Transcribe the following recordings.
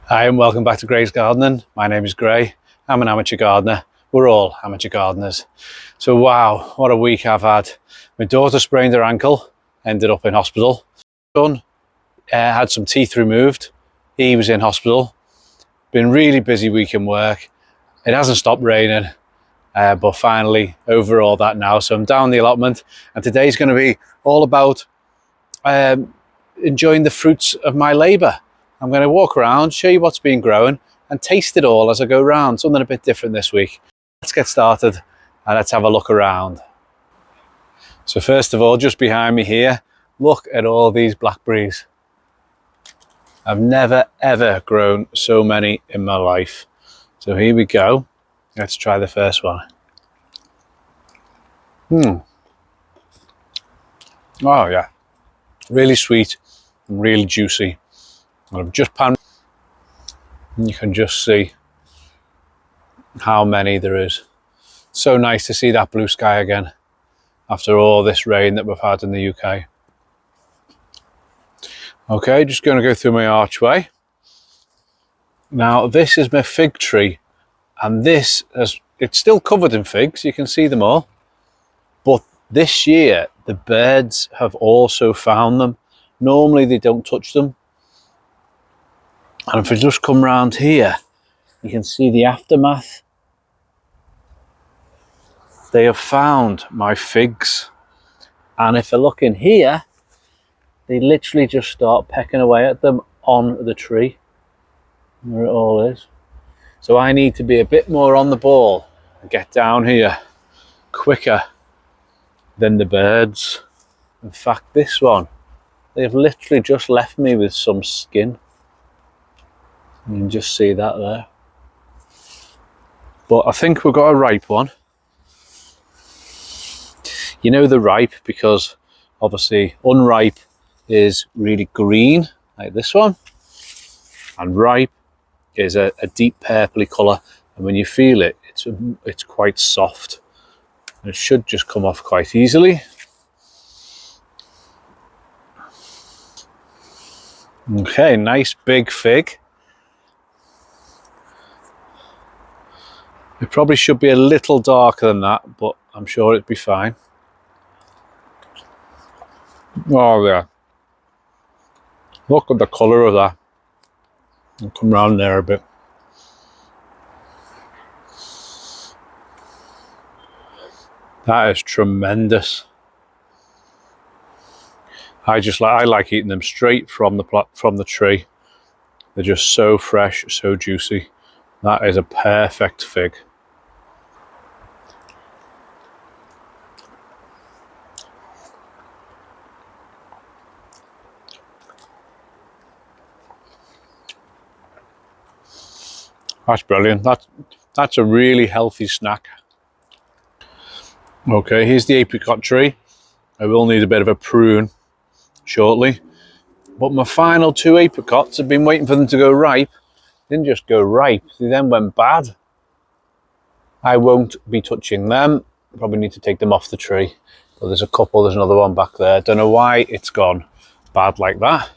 Hi and welcome back to Gray's Gardening. My name is Gray. I'm an amateur gardener. We're all amateur gardeners. So wow, what a week I've had. My daughter sprained her ankle, ended up in hospital. Son had some teeth removed. He was in hospital. Been really busy week in work. It hasn't stopped raining, but finally over all that now. So I'm down the allotment, and today's going to be all about enjoying the fruits of my labour. I'm going to walk around, show you what's been growing and taste it all as I go around. Something a bit different this week. Let's get started and let's have a look around. So first of all, just behind me here, look at all these blackberries. I've never ever grown so many in my life. So here we go. Let's try the first one. Oh yeah, really sweet and really juicy. And I've just panned, and you can just see how many there is. So nice to see that blue sky again after all this rain that we've had in the UK. Okay, just going to go through my archway. Now this is my fig tree, and it's still covered in figs, you can see them all. But this year the birds have also found them. Normally they don't touch them. And if I just come round here, you can see the aftermath. They have found my figs. And if I look in here, they literally just start pecking away at them on the tree. There it all is. So I need to be a bit more on the ball and get down here quicker than the birds. In fact, this one, they've literally just left me with some skin. You can just see that there. But I think we've got a ripe one. You know the ripe because obviously unripe is really green, like this one. And ripe is a deep purpley colour. And when you feel it, it's quite soft. And it should just come off quite easily. Okay, nice big fig. It probably should be a little darker than that, but I'm sure it'd be fine. Oh yeah. Look at the colour of that. I'll come round there a bit. That is tremendous. I like eating them straight from the tree. They're just so fresh, so juicy. That is a perfect fig. That's brilliant. That's a really healthy snack. Okay, here's the apricot tree. I will need a bit of a prune shortly. But my final two apricots, I've been waiting for them to go ripe. They didn't just go ripe, they then went bad. I won't be touching them. Probably need to take them off the tree. But there's a couple, there's another one back there. Don't know why it's gone bad like that.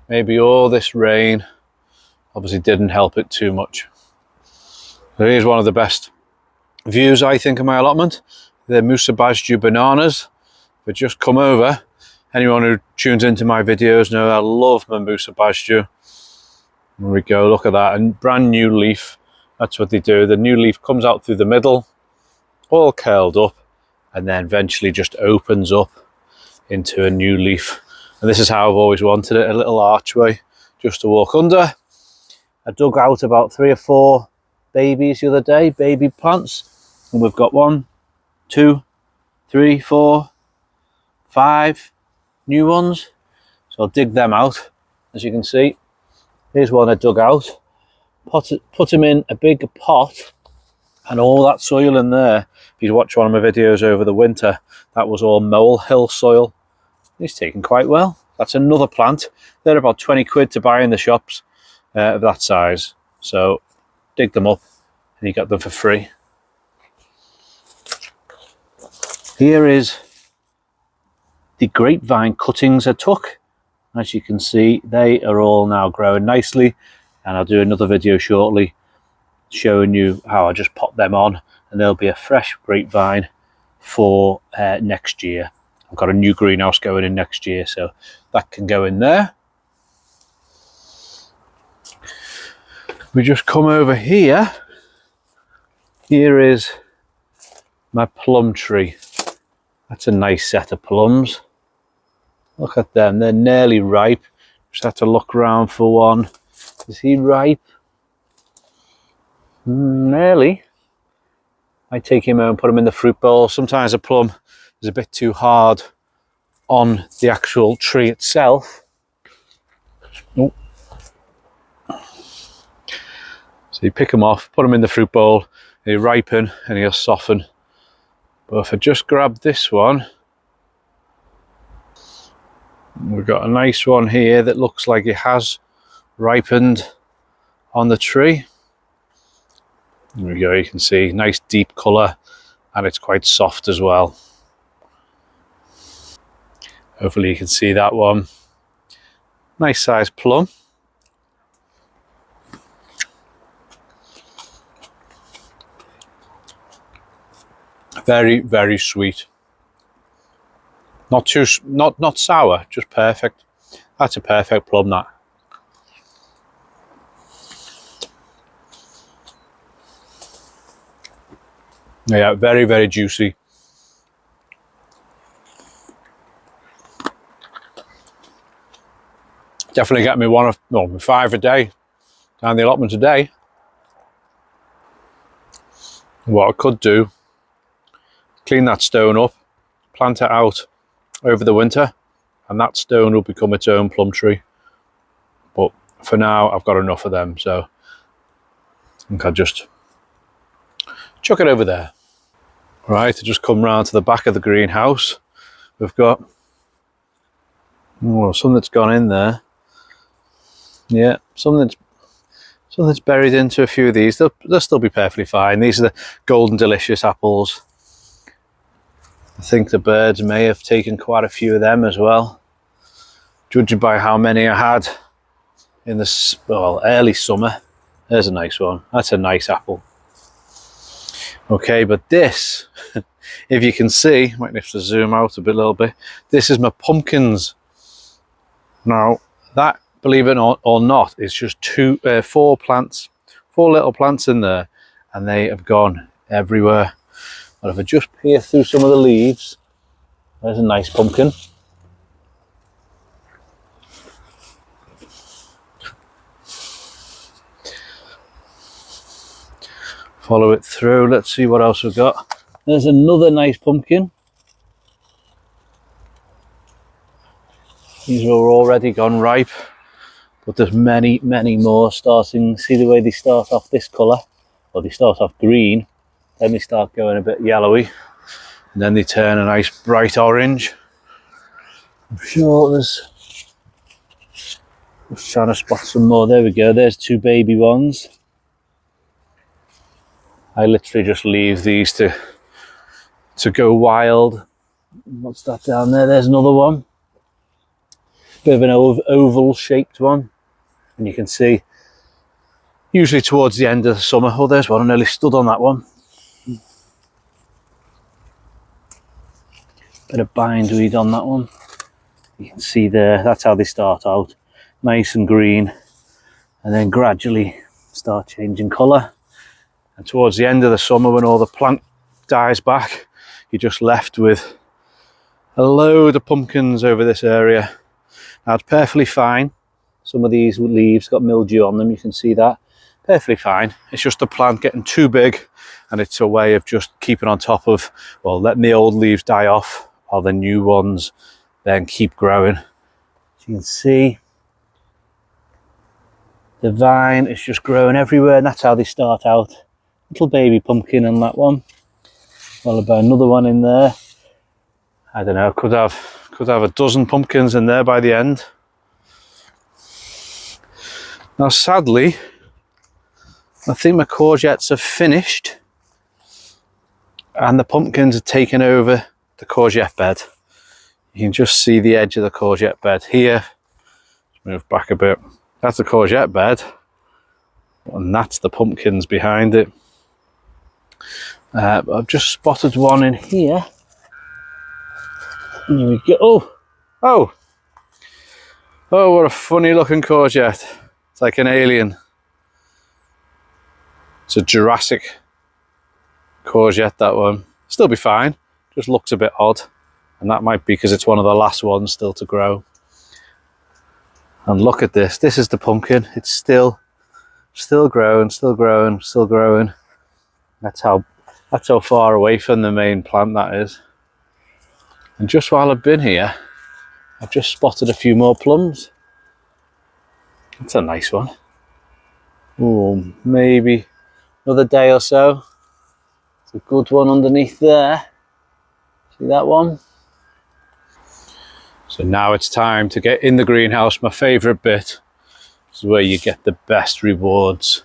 Maybe all this rain obviously didn't help it too much. So here's one of the best views, I think, of my allotment. The Musa Bajju bananas. But just come over. Anyone who tunes into my videos know I love my Musa Bajju. There we go, look at that. And brand new leaf. That's what they do. The new leaf comes out through the middle, all curled up, and then eventually just opens up into a new leaf. And this is how I've always wanted it, a little archway just to walk under. I dug out about 3 or 4 babies the other day, baby plants, and we've got 1, 2, 3, 4, 5 new ones. So I'll dig them out. As you can see, here's one I dug out, put them in a big pot, and all that soil in there, if you watch one of my videos over the winter, that was all molehill soil. It's taken quite well. That's another plant. They're about 20 quid to buy in the shops of that size. So dig them up and you get them for free. Here is the grapevine cuttings I took. As you can see, they are all now growing nicely. and I'll do another video shortly showing you how I just pop them on, and there'll be a fresh grapevine for next year. I've got a new greenhouse going in next year, so that can go in there. We just come over here. Here is my plum tree. That's a nice set of plums. Look at them, they're nearly ripe. Just have to look around for one. Is he ripe? Nearly. I take him out and put him in the fruit bowl. Sometimes a plum is a bit too hard on the actual tree itself. Oh. So you pick them off, put them in the fruit bowl, they ripen and he'll soften. But if I just grab this one, we've got a nice one here that looks like it has ripened on the tree. There we go, you can see nice deep colour, and it's quite soft as well. Hopefully you can see that one. Nice size plum. Very, very sweet. Not sour, just perfect. That's a perfect plum, that. Yeah, very, very juicy. Definitely get me 5 a day down the allotment a day. What I could do, clean that stone up, plant it out over the winter, and that stone will become its own plum tree. But for now, I've got enough of them, so I think I'll just chuck it over there. Right, to just come round to the back of the greenhouse, we've got some that's gone in there. Yeah, some that's buried into a few of these. They'll still be perfectly fine. These are the golden delicious apples. I think the birds may have taken quite a few of them as well, judging by how many I had in the early summer. There's a nice one. That's a nice apple. Okay, but this, if you can see, might have to zoom out a little bit. This is my pumpkins. Now that, believe it or not, is just four little plants in there, and they have gone everywhere. But if I just peer through some of the leaves, there's a nice pumpkin. Follow it through, let's see what else we've got. There's another nice pumpkin. These are already gone ripe, but there's many, many more starting. See the way they start off this colour? Well, they start off green, then they start going a bit yellowy, and then they turn a nice bright orange. I'm sure there's... Just trying to spot some more. There we go, there's 2 baby ones. I literally just leave these to go wild. What's that down there? There's another one. Bit of an oval shaped one. And you can see, usually towards the end of the summer, oh, there's one, I nearly stood on that one. Bit of bindweed on that one. You can see there, that's how they start out. Nice and green, and then gradually start changing colour. And towards the end of the summer, when all the plant dies back, you're just left with a load of pumpkins over this area. Now it's perfectly fine. Some of these leaves got mildew on them, you can see that. Perfectly fine. It's just the plant getting too big, and it's a way of just keeping on top of, well, letting the old leaves die off while the new ones then keep growing. As you can see, the vine is just growing everywhere, and that's how they start out. Little baby pumpkin on that one. Well, about another one in there. I don't know, could have a dozen pumpkins in there by the end. Now sadly, I think my courgettes have finished, and the pumpkins have taken over the courgette bed. You can just see the edge of the courgette bed here. Let's move back a bit. That's the courgette bed. And that's the pumpkins behind it. I've just spotted one in here. Here we go. Oh, what a funny looking courgette. It's like an alien. It's a Jurassic courgette, that one. Still be fine, just looks a bit odd. And that might be because it's one of the last ones still to grow. And look at this, this is the pumpkin. It's still growing, still growing, still growing. That's how far away from the main plant that is. And just while I've been here, I've just spotted a few more plums. That's a nice one. Oh, maybe another day or so. It's a good one underneath there. See that one? So now it's time to get in the greenhouse, my favourite bit. This is where you get the best rewards.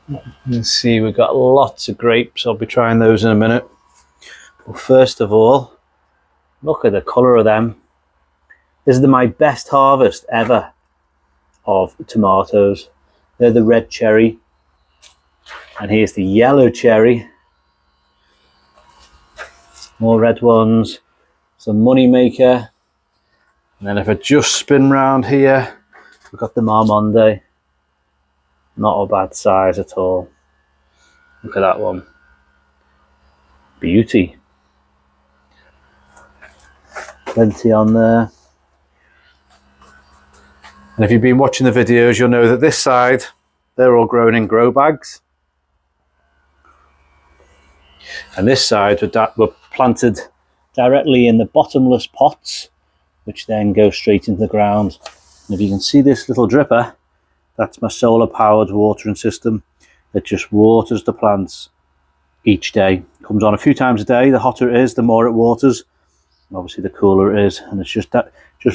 You can see we've got lots of grapes. I'll be trying those in a minute. But first of all, look at the colour of them. This is my best harvest ever of tomatoes. They're the red cherry. And here's the yellow cherry. More red ones. Some money maker. And then if I just spin round here, we've got the Marmonde. Not a bad size at all. Look at that one. Beauty. Plenty on there. And if you've been watching the videos, you'll know that this side, they're all grown in grow bags. And this side were planted directly in the bottomless pots, which then go straight into the ground. And if you can see this little dripper, that's my solar powered watering system that just waters the plants each day. Comes on a few times a day. The hotter it is, the more it waters. And obviously the cooler it is. And it's just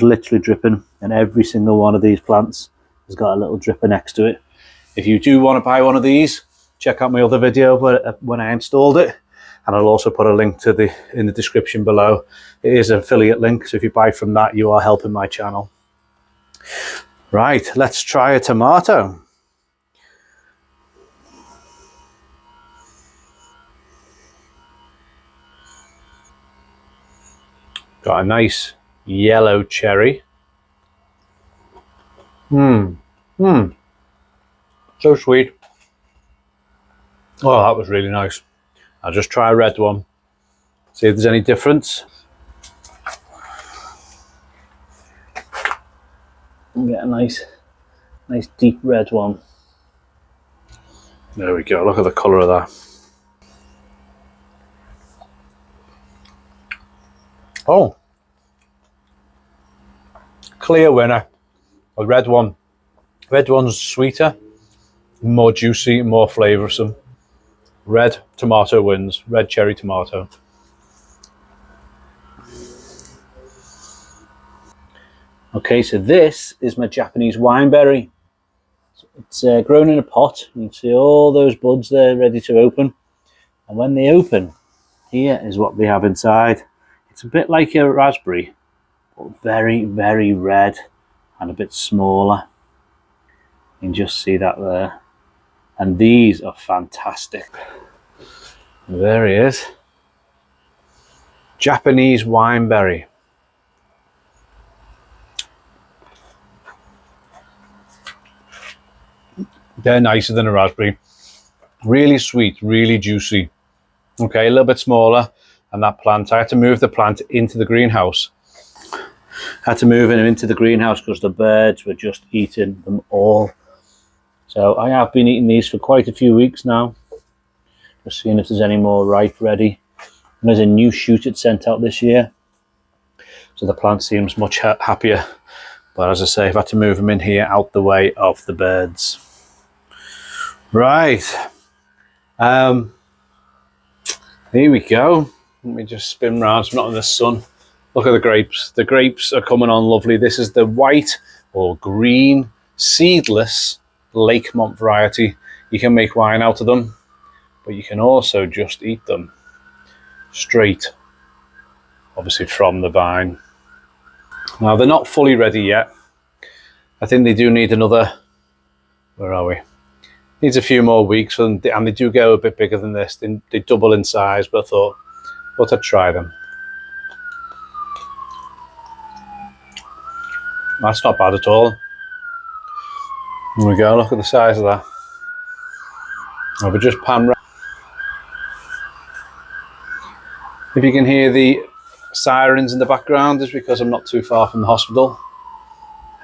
literally dripping. And every single one of these plants has got a little dripper next to it. If you do want to buy one of these, check out my other video when I installed it. And I'll also put a link to in the description below. It is an affiliate link, so if you buy from that, you are helping my channel. Right, let's try a tomato. Got a nice yellow cherry. So sweet. Oh, that was really nice. I'll just try a red one, see if there's any difference. And get a nice deep red one. There we go, look at the colour of that. Oh, clear winner, a red one. Red one's sweeter, more juicy, more flavoursome. Red tomato wins, red cherry tomato. Okay, so this is my Japanese wineberry. It's grown in a pot. You can see all those buds there ready to open. And when they open, here is what they have inside. It's a bit like a raspberry, but very, very red and a bit smaller. You can just see that there. And these are fantastic. There he is. Japanese wineberry. They're nicer than a raspberry. Really sweet, really juicy. Okay, a little bit smaller. And that plant, I had to move the plant into the greenhouse. I had to move it into the greenhouse because the birds were just eating them all. So I have been eating these for quite a few weeks now. Just seeing if there's any more ripe ready. And there's a new shoot it sent out this year. So the plant seems much happier. But as I say, I've had to move them in here out the way of the birds. Right. Here we go. Let me just spin round, it's not in the sun. Look at the grapes. The grapes are coming on lovely. This is the white or green seedless Lakemont variety. You can make wine out of them, but you can also just eat them straight, obviously from the vine. Now they're not fully ready yet. I think they do need another, where are we? Needs a few more weeks, and they do go a bit bigger than this. They double in size, but I thought I'd try them. That's not bad at all. There we go, look at the size of that. I would just pan round. If you can hear the sirens in the background, it's because I'm not too far from the hospital.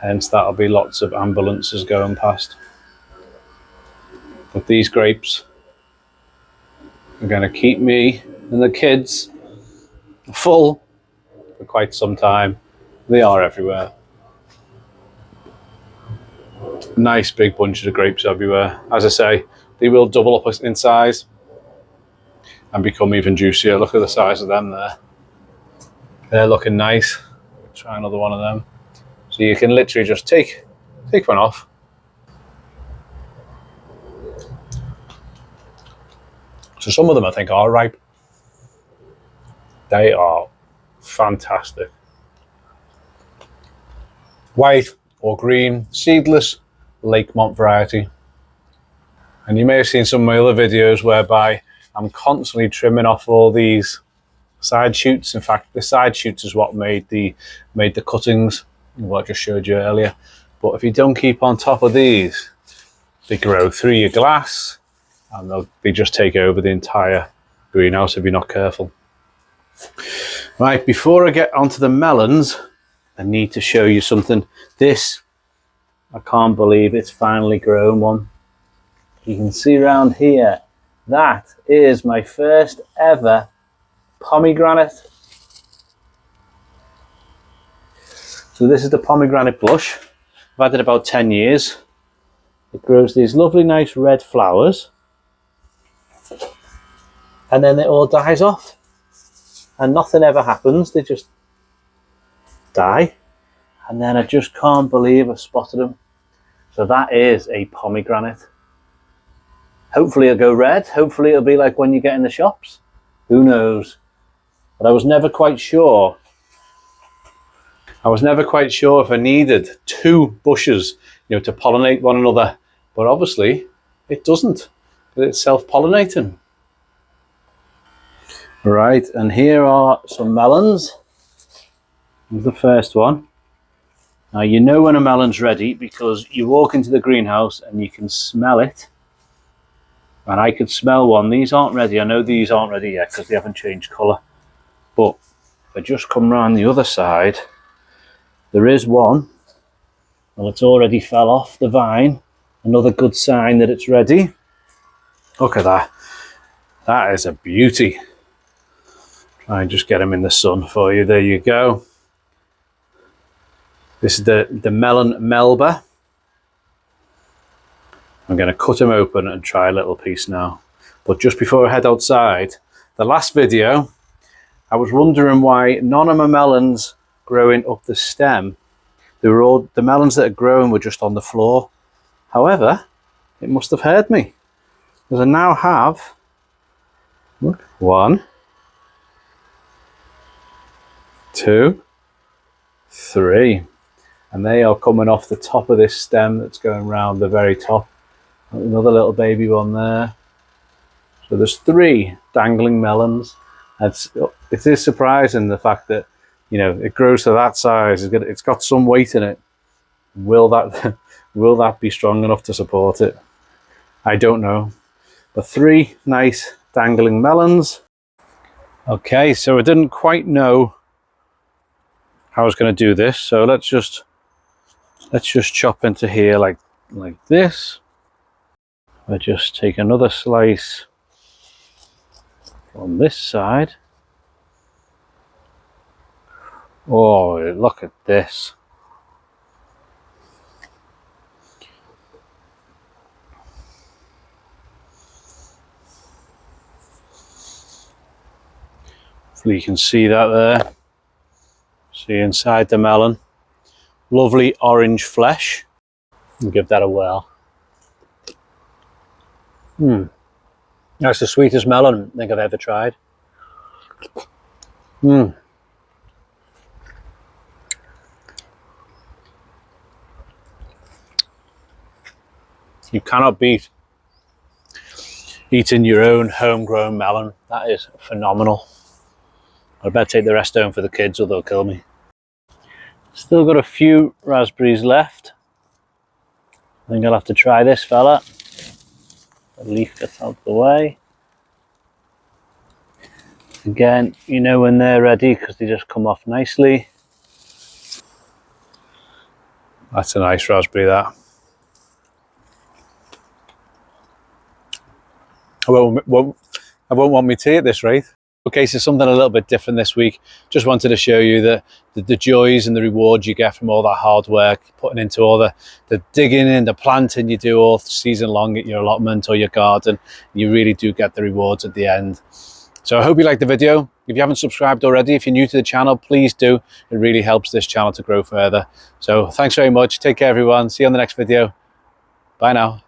Hence that'll be lots of ambulances going past. But these grapes are going to keep me and the kids full for quite some time. They are everywhere. Nice big bunches of grapes everywhere. As I say, they will double up in size and become even juicier. Look at the size of them there. They're looking nice. Try another one of them. So you can literally just take one off. So some of them I think are ripe. They are fantastic. White or green, seedless, Lakemont variety. And you may have seen some of my other videos whereby I'm constantly trimming off all these side shoots. In fact, the side shoots is what made the cuttings, what I just showed you earlier. But if you don't keep on top of these, they grow through your glass and they just take over the entire greenhouse if you're not careful. Right, before I get onto the melons, I need to show you something. This, I can't believe it's finally grown one. You can see around here, that is my first ever pomegranate. So this is the pomegranate bush. I've had it about 10 years. It grows these lovely nice red flowers and then it all dies off and nothing ever happens. They just die, and then I just can't believe I spotted them. So that is a pomegranate. Hopefully it'll go red. Hopefully it'll be like when you get in the shops. Who knows? But I was never quite sure. If I needed two bushes, to pollinate one another. But obviously it doesn't. It's self-pollinating. Right, and here are some melons. Here's the first one. Now you know when a melon's ready because you walk into the greenhouse and you can smell it. And I could smell one. These aren't ready. I know these aren't ready yet because they haven't changed colour. But if I just come round the other side, there is one. Well, it's already fell off the vine. Another good sign that it's ready. Look at that. That is a beauty. Try and just get them in the sun for you. There you go. This is the melon Melba. I'm going to cut him open and try a little piece now. But just before I head outside, the last video, I was wondering why none of my melons growing up the stem, the melons that are growing were just on the floor. However, it must have heard me, because I now have, look, 1, 2, 3. And they are coming off the top of this stem that's going round the very top. Another little baby one there. So there's 3 dangling melons. It is surprising the fact that, it grows to that size. It's got some weight in it. Will that be strong enough to support it? I don't know. But 3 nice dangling melons. Okay, so I didn't quite know how I was going to do this. So let's just chop into here like this. I just take another slice on this side. Oh, look at this. Hopefully you can see that there. See inside the melon. Lovely orange flesh. I'll give that a whirl. That's the sweetest melon I think I've ever tried. You cannot beat eating your own homegrown melon. That is phenomenal. I better take the rest home for the kids or they'll kill me. Still got a few raspberries left. I think I'll have to try this fella. The leaf gets out of the way. Again, you know when they're ready because they just come off nicely. That's a nice raspberry, that. I won't want my tea at this rate. Okay, so something a little bit different this week. Just wanted to show you the joys and the rewards you get from all that hard work, putting into all the digging and the planting you do all season long at your allotment or your garden. You really do get the rewards at the end. So I hope you liked the video. If you haven't subscribed already, if you're new to the channel, please do. It really helps this channel to grow further. So thanks very much. Take care, everyone. See you on the next video. Bye now.